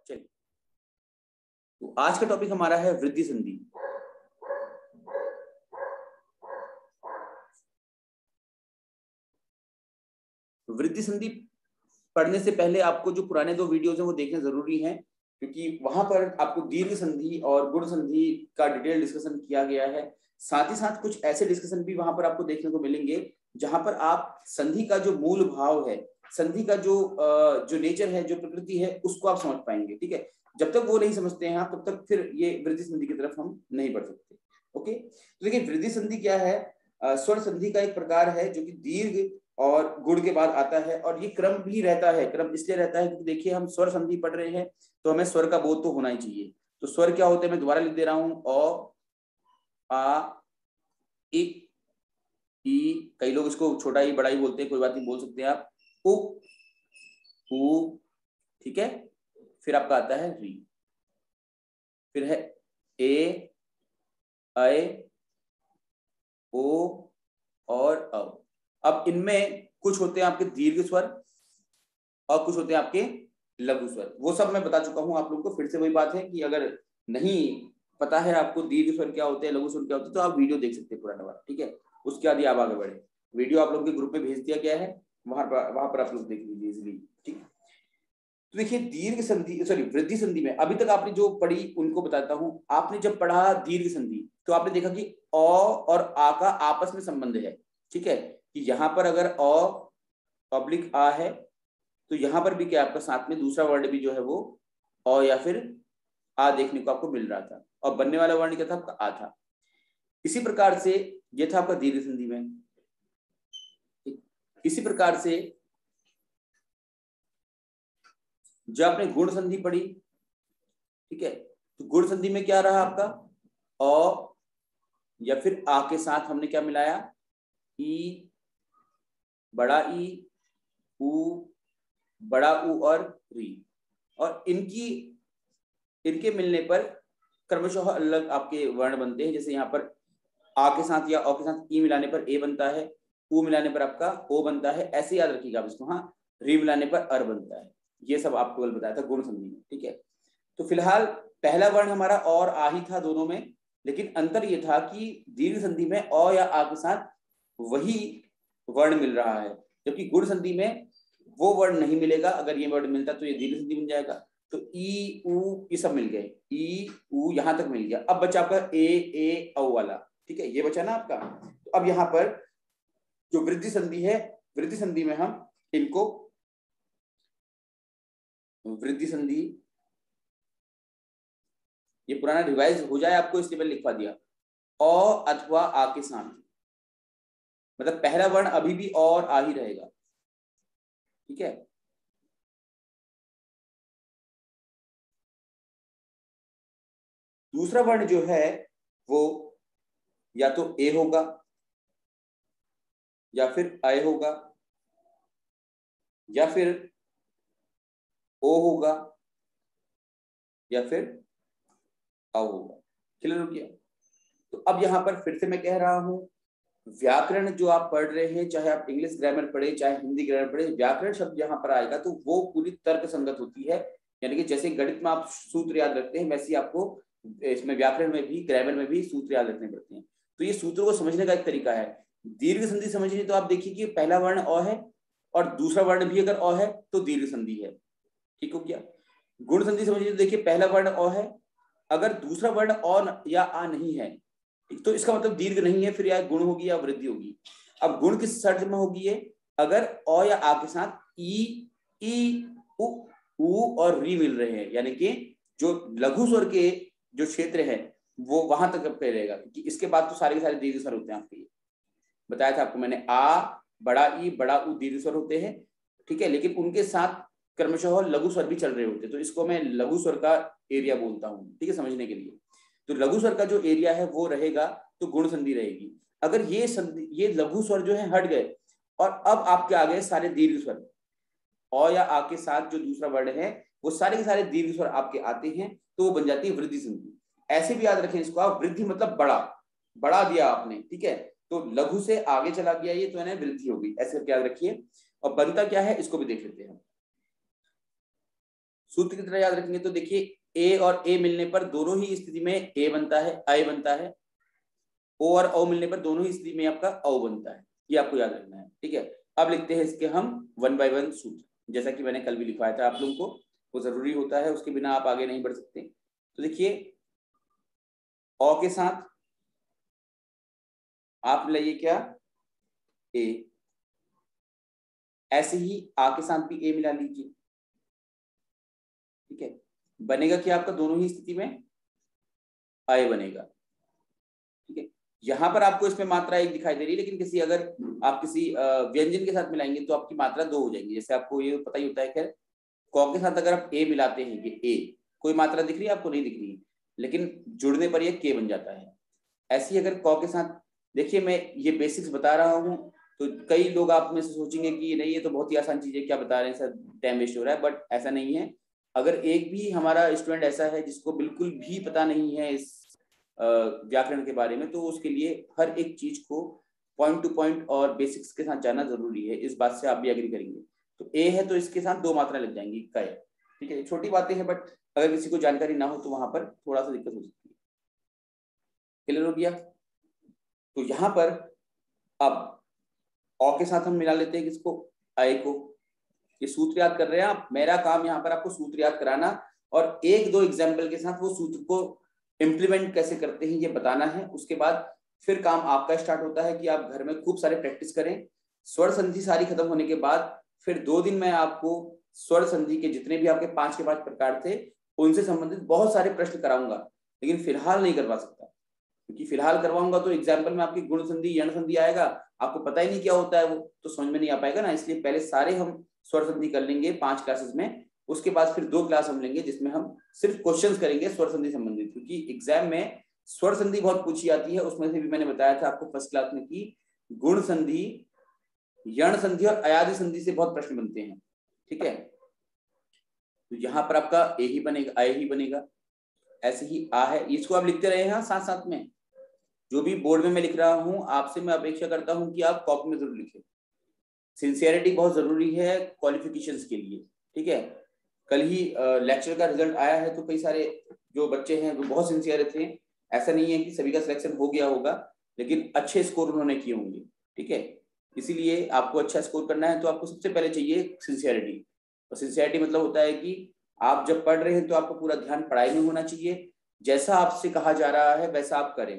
चलिए, तो आज का टॉपिक हमारा है वृद्धि संधि। वृद्धि संधि पढ़ने से पहले आपको जो पुराने 2 वीडियोस हैं वो देखने जरूरी हैं, क्योंकि वहां पर आपको दीर्घ संधि और गुण संधि का डिटेल डिस्कशन किया गया है। साथ ही साथ कुछ ऐसे डिस्कशन भी वहां पर आपको देखने को मिलेंगे जहां पर आप संधि का जो मूल भाव है, संधि का जो नेचर है, जो प्रकृति है, उसको आप समझ पाएंगे। ठीक है, जब तक वो नहीं समझते हैं आप, तब तक फिर ये वृद्धि संधि की तरफ हम नहीं बढ़ सकते। ओके, तो देखिए वृद्धि संधि क्या है। स्वर संधि का एक प्रकार है जो कि दीर्घ और गुण के बाद आता है, और ये क्रम भी रहता है। क्रम इसलिए रहता है क्योंकि देखिए हम स्वर संधि पढ़ रहे हैं तो हमें स्वर का बोध तो होना ही चाहिए। तो स्वर क्या होते हैं, मैं दोबारा लिख दे रहा हूं। अ, आ, इ, ई, कई लोग इसको छोटा ही बड़ा ही बोलते हैं, कोई बात नहीं, बोल सकते हैं आप। उ, ऊ, ठीक है। फिर आपका आता है री, फिर है ए, ऐ, ओ और अ। अब इनमें कुछ होते हैं आपके दीर्घ स्वर और कुछ होते हैं आपके लघु स्वर। वो सब मैं बता चुका हूं आप लोगों को। फिर से वही बात है कि अगर नहीं पता है आपको दीर्घ स्वर क्या होते हैं, लघु स्वर क्या होते हैं, तो आप वीडियो देख सकते हैं पुराना वाला। ठीक है, उसके बाद ही आप आगे बढ़े। वीडियो आप लोगों के ग्रुप में भेज दिया गया है, वहां पर आप लोग देख लीजिए इजिली। ठीक, तो देखिए दीर्घ संधि, सॉरी वृद्धि संधि में अभी तक आपने जो पढ़ी उनको बताता हूं। आपने जब पढ़ा दीर्घ संधि तो आपने देखा कि अ और आ का आपस में संबंध है। ठीक है, कि यहां पर अगर अ पब्लिक आ है तो यहां पर भी क्या आपका साथ में दूसरा वर्ण भी जो है वो अ या फिर आ देखने को आपको मिल रहा था, और बनने वाला वर्ण क्या था आपका आ था। इसी प्रकार से ये था आपका दीर्घ संधि में। इसी प्रकार से जब आपने गुण संधि पढ़ी, ठीक है, तो गुण संधि में क्या रहा आपका अ या फिर आ के साथ हमने क्या मिलाया, ई, बड़ा ई, ऊ, बड़ा ऊ और री, और इनके मिलने पर क्रमशः अलग आपके वर्ण बनते हैं। जैसे यहाँ पर आ के साथ या अ के साथ ई मिलाने पर ए बनता है, ऊ मिलाने पर आपका ओ बनता है, ऐसे याद रखिएगा आप इसको। हाँ, री मिलाने पर अर बनता है। ये सब आपको कल बताया था गुण संधि में। ठीक है, तो फिलहाल पहला वर्ण हमारा और आ ही था दोनों में, लेकिन अंतर ये था कि दीर्घ संधि में अ या आ के साथ वही वर्ण मिल रहा है, जबकि गुण संधि में वो वर्ण नहीं मिलेगा। अगर ये वर्ण मिलता तो ये दीर्घ संधि बन जाएगा। तो ई, ऊ, ये सब मिल गए, ई, ऊ यहां तक मिल गया। अब बचा आपका ए, औ वाला। ठीक है, ये बचा ना आपका। तो अब यहाँ पर जो वृद्धि संधि है, वृद्धि संधि में हम इनको वृद्धि संधि, ये पुराना रिवाइज हो जाए आपको इसलिए मैंने लिखवा दिया, अ अथवा आ के साथ, मतलब पहला वर्ण अभी भी और आ ही रहेगा। ठीक है, दूसरा वर्ण जो है वो या तो ए होगा या फिर आय होगा या फिर ओ होगा या फिर अ होगा। क्लियर हो गया। तो अब यहां पर फिर से मैं कह रहा हूं, व्याकरण जो आप पढ़ रहे हैं, चाहे आप इंग्लिश ग्रामर पढ़े चाहे हिंदी ग्रामर पढ़े, व्याकरण शब्द यहाँ पर आएगा तो वो पूरी तर्क संगत होती है। यानी कि जैसे गणित में आप सूत्र याद रखते हैं, वैसे ही आपको इसमें व्याकरण में भी, ग्रामर में भी सूत्र याद रखने पड़ते हैं। तो ये सूत्रों को समझने का एक तरीका है। दीर्घ संधि समझिए तो आप देखिए कि पहला वर्ण अ है और दूसरा वर्ण भी अगर अ है तो दीर्घ संधि है। ठीक हो गया। गुण संधि समझिए तो देखिए पहला वर्ण अ है, अगर दूसरा वर्ण अ या आ नहीं है तो इसका मतलब दीर्घ नहीं है, फिर या गुण होगी या वृद्धि होगी। अब गुण किस शर्त में होगी ये, अगर अ या आ के साथ ई, ऊ और री मिल रहे हैं, यानी कि जो लघु स्वर के जो क्षेत्र है वो वहां तक पे रहेगा, क्योंकि इसके बाद तो सारे के सारे दीर्घ स्वर होते हैं आपके। बताया था आपको मैंने, आ, बड़ा ई, बड़ा ऊ दीर्घ स्वर होते हैं। ठीक है, लेकिन उनके साथ क्रमशः लघु स्वर भी चल रहे होते हैं, तो इसको मैं लघु स्वर का एरिया बोलता हूँ। ठीक है, समझने के लिए। तो लघु स्वर का जो एरिया है वो रहेगा तो गुण संधि रहेगी। अगर ये लघु स्वर जो है हट गए और अब आपके आ गए सारे दीर्घ स्वर, अ या आ के साथ जो दूसरा वर्ण है वो सारे के सारे दीर्घ स्वर आपके आते हैं, तो वो बन जाती है वृद्धि संधि। ऐसे भी याद रखें इसको आप, वृद्धि मतलब बड़ा, बढ़ा दिया आपने। ठीक है, तो लघु से आगे चला गया ये, तो है वृद्धि हो गई, ऐसे याद रखिए। और बनता क्या है इसको भी देख लेते हैं। सूत्र की तरह याद रखेंगे तो देखिए ए और ए मिलने पर दोनों ही स्थिति में ए बनता है, आई बनता है। ओ और ओ मिलने पर दोनों ही स्थिति में आपका औ बनता है, ये आपको याद रखना है, ठीक है। अब लिखते हैं इसके हम 1 by 1 सूत्र, जैसा कि मैंने कल भी लिखवाया था आप लोगों को, वो जरूरी होता है, उसके बिना आप आगे नहीं बढ़ सकते। तो देखिए औ के साथ आप मिलाइए क्या, ए, ऐसे ही आ के साथ भी ए मिला लीजिए, ठीक है। बनेगा क्या आपका दोनों ही स्थिति में आए बनेगा, ठीक है। यहाँ पर आपको इसमें मात्रा एक दिखाई दे रही है, लेकिन किसी अगर आप किसी व्यंजन के साथ मिलाएंगे तो आपकी मात्रा 2 हो जाएंगी, जैसे आपको ये पता ही होता है। खैर कौ के साथ अगर आप ए मिलाते हैं, ये ए कोई मात्रा दिख रही है आपको, नहीं दिख रही है, लेकिन जुड़ने पर ये के बन जाता है। ऐसे ही अगर कौ के साथ, देखिए मैं ये बेसिक्स बता रहा हूँ, तो कई लोग आप में से सोचेंगे कि नहीं ये तो बहुत ही आसान चीज है, क्या बता रहे हैं सर, टाइम वेस्ट हो रहा है, बट ऐसा नहीं है। अगर एक भी हमारा स्टूडेंट ऐसा है जिसको बिल्कुल भी पता नहीं है इस व्याकरण के बारे में, तो उसके लिए हर एक चीज को पॉइंट टू पॉइंट और बेसिक्स के साथ जाना जरूरी है, इस बात से आप भी एग्री करेंगे। तो ए है तो इसके साथ 2 मात्रा लग जाएंगी कय, ठीक है। छोटी बातें हैं, बट अगर किसी को जानकारी ना हो तो वहां पर थोड़ा सा दिक्कत हो सकती है। क्लियर हो गया? तो यहाँ पर अब औ के साथ हम मिला लेते हैं किसको, आय को। ये सूत्र याद कर रहे हैं आप, मेरा काम यहाँ पर आपको सूत्र याद कराना और 1-2 एग्जाम्पल के साथ वो सूत्र को इम्प्लीमेंट कैसे करते हैं ये बताना है। उसके बाद फिर काम आपका स्टार्ट होता है कि आप घर में खूब सारे प्रैक्टिस करें। स्वर संधि सारी खत्म होने के बाद फिर 2 दिन में आपको स्वर संधि के जितने भी आपके 5 के 5 प्रकार थे उनसे संबंधित बहुत सारे प्रश्न कराऊंगा, लेकिन फिलहाल नहीं करवा सकता, क्योंकि फिलहाल करवाऊंगा तो एग्जाम्पल में आपकी गुण संधि यण संधि आएगा, आपको पता ही नहीं क्या होता है वो, तो समझ में नहीं आ पाएगा ना। इसलिए पहले सारे हम स्वर संधि कर लेंगे 5 क्लासेस में, उसके बाद फिर 2 क्लास हम लेंगे जिसमें हम सिर्फ क्वेश्चंस करेंगे स्वर संधि संबंधित, क्योंकि एग्जाम में स्वर संधि बहुत पूछी जाती है। उसमें से भी मैंने बताया था आपको फर्स्ट क्लास में कि गुण संधि, यण संधि और अयादि संधि से बहुत प्रश्न बनते हैं, ठीक है। तो यहाँ पर आपका ए ही बनेगा, आय ही बनेगा, ऐसे ही आ है, इसको आप लिखते रहे हैं साथ साथ में। जो भी बोर्ड में मैं लिख रहा हूं आपसे मैं अपेक्षा करता हूं कि आप कॉपी में जरूर लिखें। सिंसियरिटी बहुत जरूरी है क्वालिफिकेशंस के लिए, ठीक है। कल ही लेक्चर का रिजल्ट आया है, तो कई सारे जो बच्चे हैं वो बहुत सिंसियर थे। ऐसा नहीं है कि सभी का सिलेक्शन हो गया होगा, लेकिन अच्छे स्कोर उन्होंने किए होंगे, ठीक है। इसीलिए आपको अच्छा स्कोर करना है तो आपको सबसे पहले चाहिए सिंसियरिटी। और सिंसियरिटी मतलब होता है कि आप जब पढ़ रहे हैं तो आपको पूरा ध्यान पढ़ाई में होना चाहिए, जैसा आपसे कहा जा रहा है वैसा आप करें,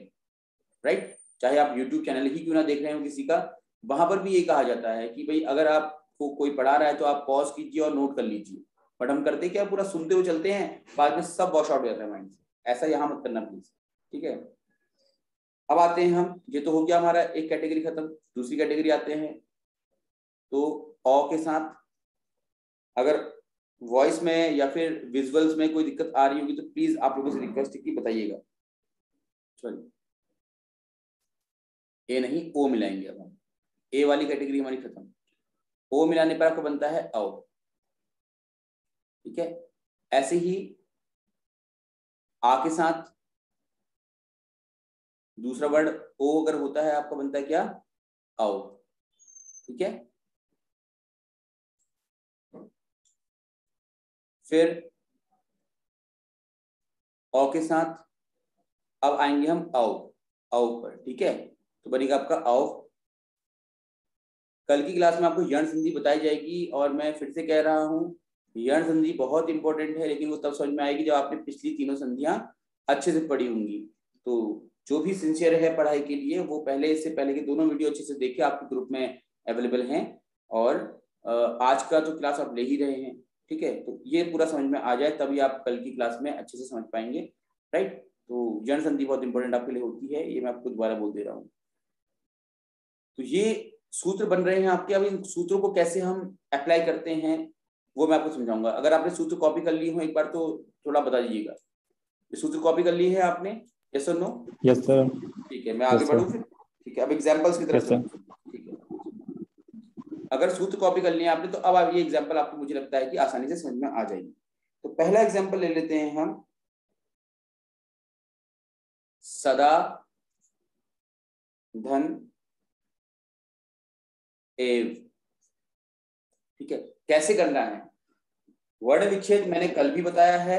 राइट। चाहे आप यूट्यूब चैनल ही क्यों ना देख रहे हो किसी का, वहां पर भी ये कहा जाता है कि भाई अगर आपको कोई पढ़ा रहा है तो आप पॉज कीजिए और नोट कर लीजिए, बट हम करते क्या, पूरा सुनते हुए चलते हैं, बाद में सब वॉश आउट हो जाता है माइंड से। ऐसा यहाँ मत करना प्लीज, ठीक है। अब आते हैं हम, ये तो हो गया हमारा एक कैटेगरी खत्म, दूसरी कैटेगरी आते हैं। तो औ के साथ अगर वॉइस में या फिर विजुअल्स में कोई दिक्कत आ रही होगी तो प्लीज आप लोगों से रिक्वेस्ट है कि बताइएगा। चलिए ए नहीं ओ मिलाएंगे अब हम, ए वाली कैटेगरी हमारी खत्म। ओ मिलाने पर आपको बनता है औ, ठीक है। ऐसे ही आ के साथ दूसरा वर्ड ओ अगर होता है आपका बनता है क्या, औ, ठीक है। फिर औ के साथ अब आएंगे हम औ, औ पर, ठीक है। तो बनेगा आपका औ। कल की क्लास में आपको यण संधि बताई जाएगी, और मैं फिर से कह रहा हूँ यण संधि बहुत इंपॉर्टेंट है, लेकिन वो तब समझ में आएगी जब आपने पिछली तीनों संधियां अच्छे से पढ़ी होंगी। तो जो भी सिंसियर है पढ़ाई के लिए वो पहले, इससे पहले के दोनों वीडियो अच्छे से देखे, आपके ग्रुप में अवेलेबल हैं, और आज का जो क्लास आप ले ही रहे हैं, ठीक है। तो ये पूरा समझ में आ जाए तभी आप कल की क्लास में अच्छे से समझ पाएंगे, राइट। तो यण संधि बहुत इंपॉर्टेंट आपके लिए होती है, ये मैं आपको दोबारा बोल दे रहा हूँ। तो ये सूत्र बन रहे हैं आपके, अब इन सूत्रों को कैसे हम अप्लाई करते हैं वो मैं आपको समझाऊंगा। अगर आपने सूत्र कॉपी कर ली हो एक बार तो थोड़ा बता दीजिएगा। ये सूत्र कॉपी कर ली है आपने, यस और नो? Yes sir. ठीक है, मैं आगे बढ़ूं फिर, ठीक है। अब एग्जांपल्स की तरफ यस चलते हैं, ठीक है। अगर सूत्र कॉपी कर लिया आपने तो अब आप ये एग्जाम्पल आपको मुझे लगता है कि आसानी से समझ में आ जाएगी। तो पहला एग्जाम्पल ले लेते हैं हम, सदा धन एव, ठीक है। कैसे करना है, वर्ण विच्छेद मैंने कल भी बताया है,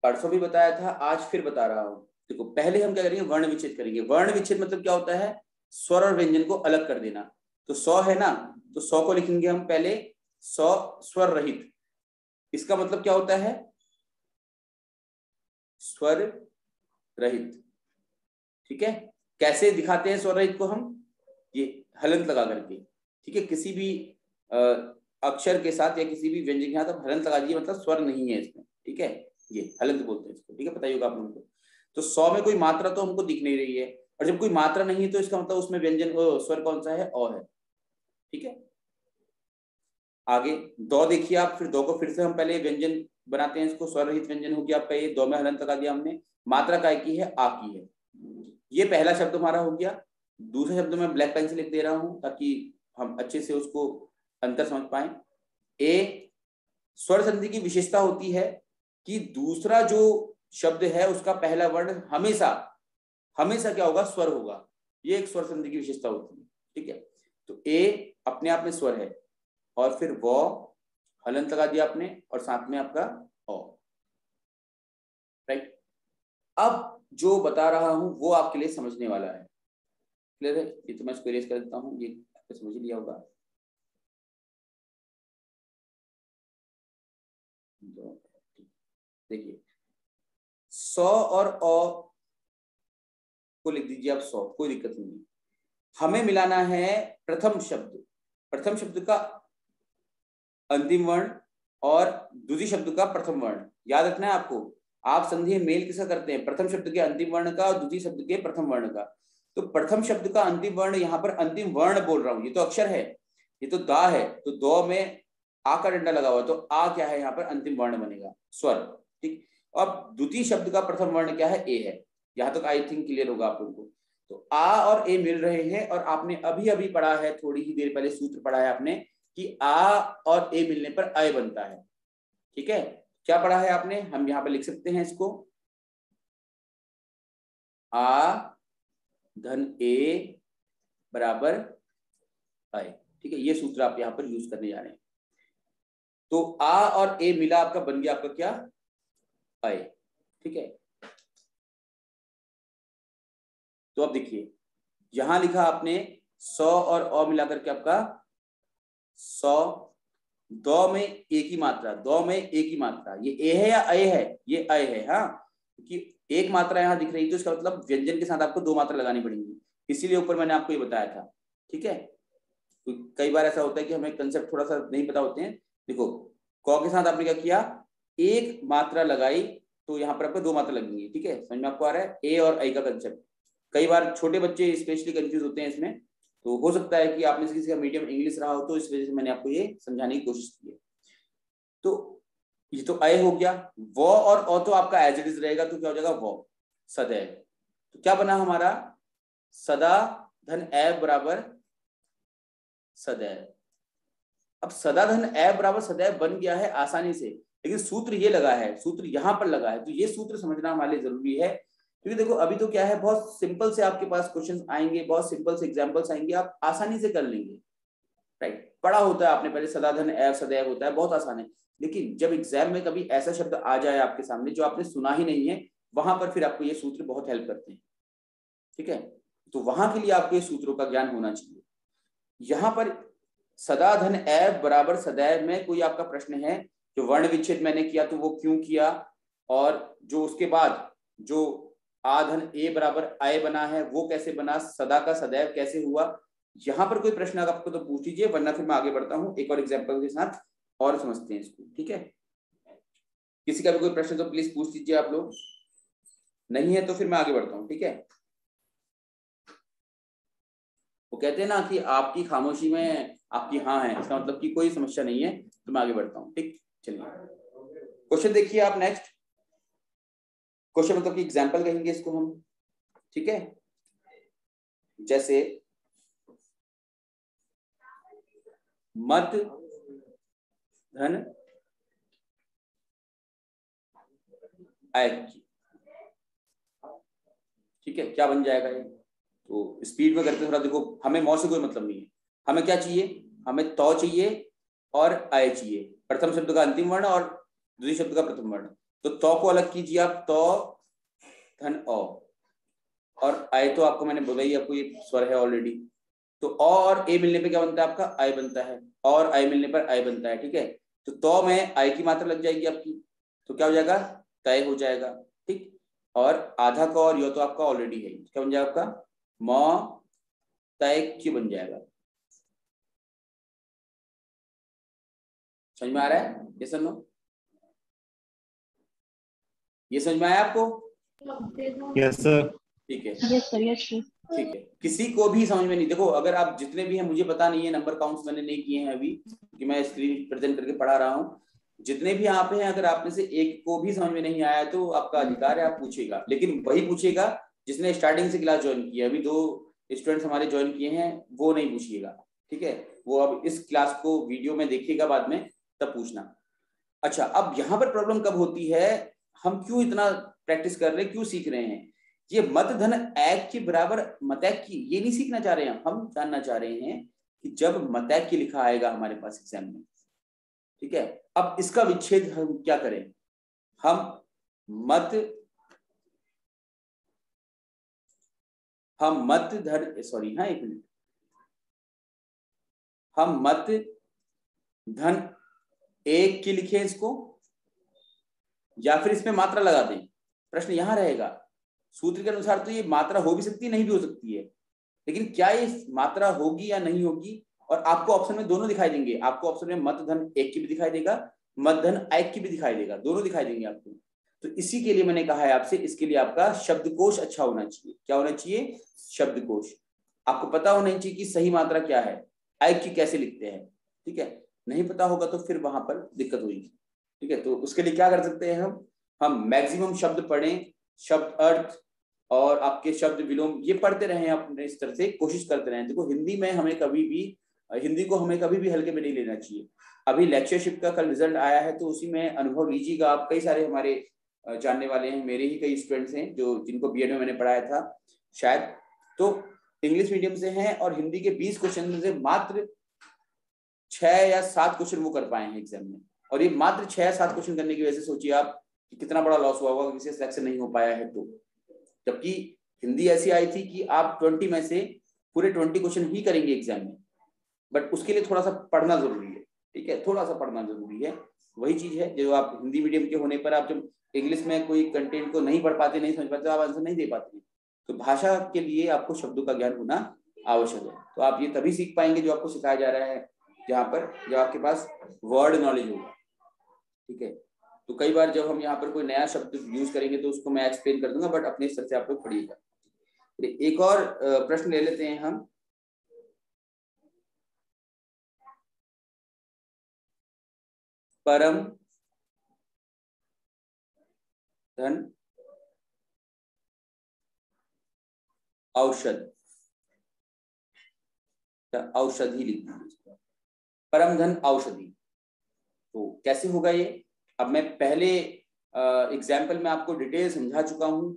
परसों भी बताया था, आज फिर बता रहा हूं। देखो पहले हम क्या करेंगे, वर्ण विच्छेद करेंगे। वर्ण विच्छेद मतलब क्या होता है, स्वर और व्यंजन को अलग कर देना। तो 100 है ना, तो 100 को लिखेंगे हम पहले 100 स्वर रहित। इसका मतलब क्या होता है, स्वर रहित। ठीक है, कैसे दिखाते हैं स्वर रहित को हम, ये हलंत लगा करके। ठीक है, किसी भी अक्षर के साथ या किसी भी व्यंजन के साथ आप हलंत लगा दीजिए, मतलब स्वर नहीं है इसमें। ठीक है, ये हलंत बोलते हैं इसको। ठीक है, पता ही होगा आप लोगों को। तो 100 में कोई मात्रा तो हमको दिख नहीं रही है, और जब कोई मात्रा नहीं है तो इसका मतलब उसमें व्यंजन स्वर कौन सा है, अ है। ठीक है, आगे दो देखिए आप, फिर दो को फिर से हम पहले व्यंजन बनाते हैं, इसको स्वर रहित व्यंजन हो गया आपका। ये दो में हलंत लगा दिया हमने, मात्रा काय की है, आ की है। ये पहला शब्द हमारा हो गया। दूसरे शब्द में ब्लैक पेन से लिख दे रहा हूं ताकि हम अच्छे से उसको अंतर समझ पाए। ए, स्वर संधि की विशेषता होती है कि दूसरा जो शब्द है उसका पहला वर्ण हमेशा हमेशा क्या होगा, स्वर होगा। ये एक स्वर संधि की विशेषता होती है। ठीक है, तो ए अपने आप में स्वर है, और फिर वो हलंत लगा दिया आपने, और साथ में आपका ओ। राइट, अब जो बता रहा हूं वो आपके लिए समझने वाला है। क्लियर है, ये तो मैं इसको इरेज कर देता हूं, ये आपने समझ लिया होगा। देखिए 100 और अ को लिख दीजिए आप 100, कोई दिक्कत नहीं है। हमें मिलाना है प्रथम शब्द, प्रथम शब्द का अंतिम वर्ण और द्वितीय शब्द का प्रथम वर्ण। याद रखना है आपको, आप संधि मेल किसका करते हैं, प्रथम शब्द के अंतिम वर्ण का और द्वितीय शब्द के प्रथम वर्ण का। तो प्रथम शब्द का अंतिम वर्ण, यहाँ पर अंतिम वर्ण बोल रहा हूं, ये तो अक्षर है, ये तो दा है, तो दो में आ का डंडा लगा हुआ, तो आ क्या है, यहाँ पर अंतिम वर्ण बनेगा, स्वर। ठीक, अब द्वितीय शब्द का प्रथम वर्ण क्या है, ए है। यहाँ तक आई थिंक क्लियर होगा आप लोगों को। तो आ और ए मिल रहे हैं, और आपने अभी अभी पढ़ा है, थोड़ी ही देर पहले सूत्र पढ़ा है आपने कि आ और ए मिलने पर अय बनता है। ठीक है, क्या पढ़ा है आपने, हम यहां पर लिख सकते हैं इसको, आ धन ए बराबर अय। ठीक है, ये सूत्र आप यहां पर यूज करने जा रहे हैं। तो आ और ए मिला आपका, बन गया आपका क्या, अय। ठीक है, तो अब देखिए यहां लिखा आपने 100 और अ मिलाकर के आपका 100। दो में एक ही मात्रा, दो में एक ही मात्रा, ये ए है या अय है, ये अय है। हाँ, क्योंकि एक मात्रा यहां दिख रही है तो इसका मतलब व्यंजन के साथ आपको दो मात्रा लगानी पड़ेंगी, इसीलिए ऊपर मैंने आपको ये बताया था। ठीक है, तो कई बार ऐसा होता है कि हमें कंसेप्ट थोड़ा सा नहीं पता होते हैं। देखो क के साथ आपने क्या किया, एक मात्रा लगाई, तो यहाँ पर आपको दो मात्रा लगेंगी। ठीक है, समझ में आपको आ रहा है, ए और अय का कंसेप्ट। कई बार छोटे बच्चे स्पेशली कंफ्यूज होते हैं इसमें, तो हो सकता है कि आप में से किसी का मीडियम इंग्लिश रहा हो, तो इस वजह से मैंने आपको ये समझाने की कोशिश की है। तो ये तो अय हो गया, वो और ओ तो आपका एज इट इज रहेगा, तो क्या हो जाएगा, वो सदैव। तो क्या बना हमारा, सदा धन ए बराबर सदैव। अब सदा धन ए बराबर सदैव बन गया है आसानी से, लेकिन सूत्र ये लगा है, सूत्र यहां पर लगा है, तो ये सूत्र समझना हमारे लिए जरूरी है। क्योंकि देखो अभी तो क्या है, बहुत सिंपल से आपके पास क्वेश्चंस आएंगे, बहुत सिंपल से एग्जांपल्स आएंगे, आप आसानी से कर लेंगे। राइट, पढ़ा होता है आपने पहले, सदा धन ए सदैव होता है, बहुत आसान है। लेकिन जब एग्जाम में कभी ऐसा शब्द आ जाए आपके सामने जो आपने सुना ही नहीं है, वहां पर फिर आपको ये सूत्र बहुत हेल्प करते हैं। ठीक है, तो वहां के लिए आपको ये सूत्रों का ज्ञान होना चाहिए। यहाँ पर सदा धन ए बराबर सदैव में कोई आपका प्रश्न है, जो वर्ण विच्छेद मैंने किया तो वो क्यों किया, और जो उसके बाद जो आ धन ए बराबर आय बना है वो कैसे बना, सदा का सदैव कैसे हुआ। यहाँ पर कोई प्रश्न अगर आपको तो पूछ लीजिए, वरना फिर मैं आगे बढ़ता हूँ एक और एग्जाम्पल के साथ, और समझते हैं इसको। ठीक है, किसी का भी कोई प्रश्न तो प्लीज पूछ लीजिए आप लोग, नहीं है तो फिर मैं आगे बढ़ता हूँ। ठीक है, वो कहते हैं ना कि आपकी खामोशी में आपकी हाँ है, इसका मतलब कि कोई समस्या नहीं है, तो मैं आगे बढ़ता हूँ। ठीक, चलिए क्वेश्चन देखिए आप नेक्स्ट। क्वेश्चन मतलब कि एग्जाम्पल कहेंगे इसको हम। ठीक है, जैसे मत धन आय। ठीक है, क्या बन जाएगा ये, तो स्पीड में करते थोड़ा देखो, हमें मौ से कोई मतलब नहीं है, हमें क्या चाहिए, हमें तो चाहिए और आय चाहिए, प्रथम शब्द का अंतिम वर्ण और दूसरे शब्द का प्रथम वर्ण। तो तो को अलग कीजिए आप, तो धन औ, और आय तो आपको मैंने बोला ही, आपको ये स्वर है ऑलरेडी। तो अ और ए मिलने पे क्या बनता है आपका, आय बनता है, और आय मिलने पर आय बनता है। ठीक है, तो में आय की मात्रा लग जाएगी आपकी, तो क्या हो जाएगा, तय हो जाएगा। ठीक, और आधा का और यो तो आपका ऑलरेडी है, क्या बन जाएगा आपका, म तय क्यों बन जाएगा। समझ में आ रहा है, ये सुन लो, ये समझ में आया आपको। Yes sir. ठीक है, यस सर, यस सर। ठीक है, किसी को भी समझ में नहीं, देखो अगर आप जितने भी हैं, मुझे पता नहीं है, नंबर काउंट्स मैंने नहीं किए हैं अभी, क्योंकि मैं स्क्रीन प्रेजेंट करके पढ़ा रहा हूँ। जितने भी यहाँ पे हैं, अगर आप में से एक को भी समझ में नहीं आया तो आपका अधिकार है, आप पूछेगा, लेकिन वही पूछेगा जिसने स्टार्टिंग से क्लास ज्वाइन की है। अभी 2 स्टूडेंट्स हमारे ज्वाइन किए हैं, वो नहीं पूछिएगा, ठीक है, वो अब इस क्लास को वीडियो में देखिएगा बाद में, तब पूछना। अच्छा, अब यहाँ पर प्रॉब्लम कब होती है, हम क्यों इतना प्रैक्टिस कर रहे हैं, क्यों सीख रहे हैं, ये मत धन ऐक के बराबर मतैक की, ये नहीं सीखना चाह रहे हैं हम जानना चाह रहे हैं कि जब मतैक की लिखा आएगा हमारे पास एग्जाम में, ठीक है, अब इसका विच्छेद हम क्या करें, हम मत धन, सॉरी हाँ एक मिनट, हम मत धन एक की लिखें इसको, या फिर इसमें मात्रा लगा दें। प्रश्न यहां रहेगा, सूत्र के अनुसार तो ये मात्रा हो भी सकती है, नहीं भी हो सकती है, लेकिन क्या ये मात्रा होगी या नहीं होगी, और आपको ऑप्शन में दोनों दिखाई देंगे। आपको ऑप्शन में मत धन एक की भी दिखाई देगा, मत धन एक की भी दिखाई देगा, दोनों दिखाई देंगे आपको। तो इसी के लिए मैंने कहा है आपसे, इसके लिए आपका शब्दकोश अच्छा होना चाहिए। क्या होना चाहिए, शब्दकोश। आपको पता होना चाहिए कि सही मात्रा क्या है, एक की कैसे लिखते हैं, ठीक है। नहीं पता होगा तो फिर वहां पर दिक्कत होगी, ठीक है। तो उसके लिए क्या कर सकते हैं हम मैक्सिमम शब्द पढ़ें, शब्द अर्थ और आपके शब्द विलोम ये पढ़ते रहे, अपने इस तरह से कोशिश करते रहे। देखो हिंदी में हमें कभी भी, हिंदी को हमें कभी भी हल्के में नहीं लेना चाहिए। अभी लेक्चरशिप का कल रिजल्ट आया है, तो उसी में अनुभव लीजिएगा आप। कई सारे हमारे जानने वाले हैं, मेरे ही कई स्टूडेंट्स हैं जो जिनको बीएड में मैंने पढ़ाया था शायद, तो इंग्लिश मीडियम से हैं, और हिंदी के 20 क्वेश्चन में से मात्र 6 या 7 क्वेश्चन वो कर पाए हैं एग्जाम में। और ये मात्र 6 या 7 क्वेश्चन करने की वजह से सोचिए आप कि कितना बड़ा लॉस हुआ होगा, किसी सिलेक्शन नहीं हो पाया है। तो जबकि हिंदी ऐसी आई थी कि आप 20 में से पूरे 20 क्वेश्चन ही करेंगे एग्जाम में, बट उसके लिए थोड़ा सा पढ़ना जरूरी है, ठीक है, थोड़ा सा पढ़ना जरूरी है। वही चीज है जो आप हिंदी मीडियम के होने पर आप जब इंग्लिश में कोई कंटेंट को नहीं पढ़ पाते, नहीं समझ पाते, आप आंसर नहीं दे पाते हैं। तो भाषा के लिए आपको शब्दों का ज्ञान होना आवश्यक है। तो आप ये तभी सीख पाएंगे जो आपको सिखाया जा रहा है, जहाँ पर जब आपके पास वर्ड नॉलेज होगा, ठीक है। तो कई बार जब हम यहाँ पर कोई नया शब्द यूज करेंगे तो उसको मैं एक्सप्लेन कर दूंगा, बट अपने स्तर से आप लोग पढ़िएगा। एक और प्रश्न ले लेते हैं हम। परम धन औषध, औषधि लिख दीजिए, परम धन औषधि। तो कैसे होगा ये, अब मैं पहले एग्जाम्पल में आपको डिटेल समझा चुका हूं,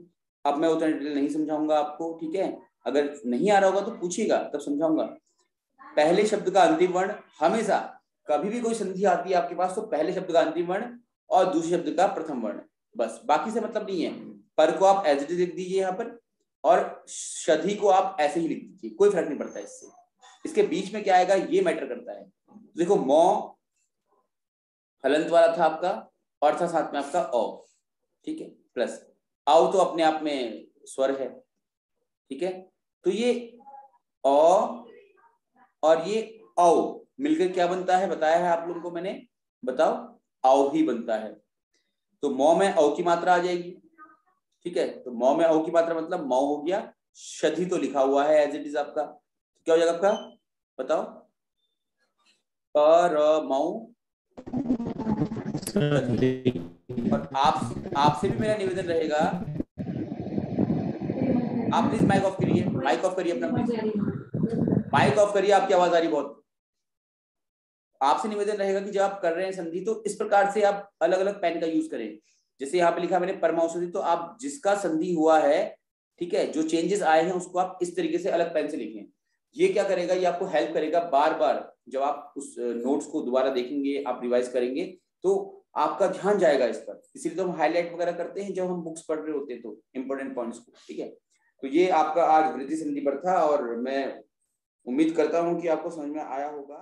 अब मैं उतना डिटेल नहीं समझाऊंगा आपको, ठीक है। अगर नहीं आ रहा होगा तो पूछिएगा, तब समझाऊंगा। पहले शब्द का अंतिम वर्ण हमेशा, कभी भी कोई संधि आती है आपके पास तो पहले शब्द का अंतिम वर्ण और दूसरे शब्द का प्रथम वर्ण, बस, बाकी से मतलब नहीं है। पर को आप एज इट इज लिख दीजिए यहाँ पर, और शधि को आप ऐसे ही लिख दीजिए, कोई फर्क नहीं पड़ता इससे। इसके बीच में क्या आएगा ये मैटर करता है। देखो मौ हलंत वाला था आपका, और था साथ में आपका औ, ठीक है, प्लस आओ तो अपने आप में स्वर है, ठीक है। तो ये औ और ये औ मिलकर क्या बनता है, बताया है आप लोगों को मैंने, बताओ, औ ही बनता है। तो मौ में औ की मात्रा आ जाएगी, ठीक है। तो मौ में औ की मात्रा मतलब मौ हो गया, शधि तो लिखा हुआ है एज इट इज आपका, तो क्या हो जाएगा आपका, बताओ, पर मऊ। और आपसे भी मेरा निवेदन रहेगा, आप प्लीज माइक ऑफ करिए, माइक ऑफ करिए अपना, माइक ऑफ करिए, आपकी आवाज आ रही बहुत। आपसे निवेदन रहेगा कि जब आप कर रहे हैं संधि तो इस प्रकार से आप अलग अलग पेन का यूज करें। जैसे यहाँ पे लिखा मैंने परमाऔषधि, तो आप जिसका संधि हुआ है, ठीक है, जो चेंजेस आए हैं उसको आप इस तरीके से अलग पेन से लिखें। ये क्या करेगा, ये आपको हेल्प करेगा बार बार जब आप उस नोट्स को दोबारा देखेंगे, आप रिवाइज करेंगे, तो आपका ध्यान जाएगा इस पर, इसीलिए तो हम हाईलाइट वगैरह करते हैं जब हम बुक्स पढ़ रहे होते हैं तो इंपॉर्टेंट पॉइंट्स को। ठीक है, तो ये आपका आज वृद्धि संधि पर था और मैं उम्मीद करता हूं कि आपको समझ में आया होगा।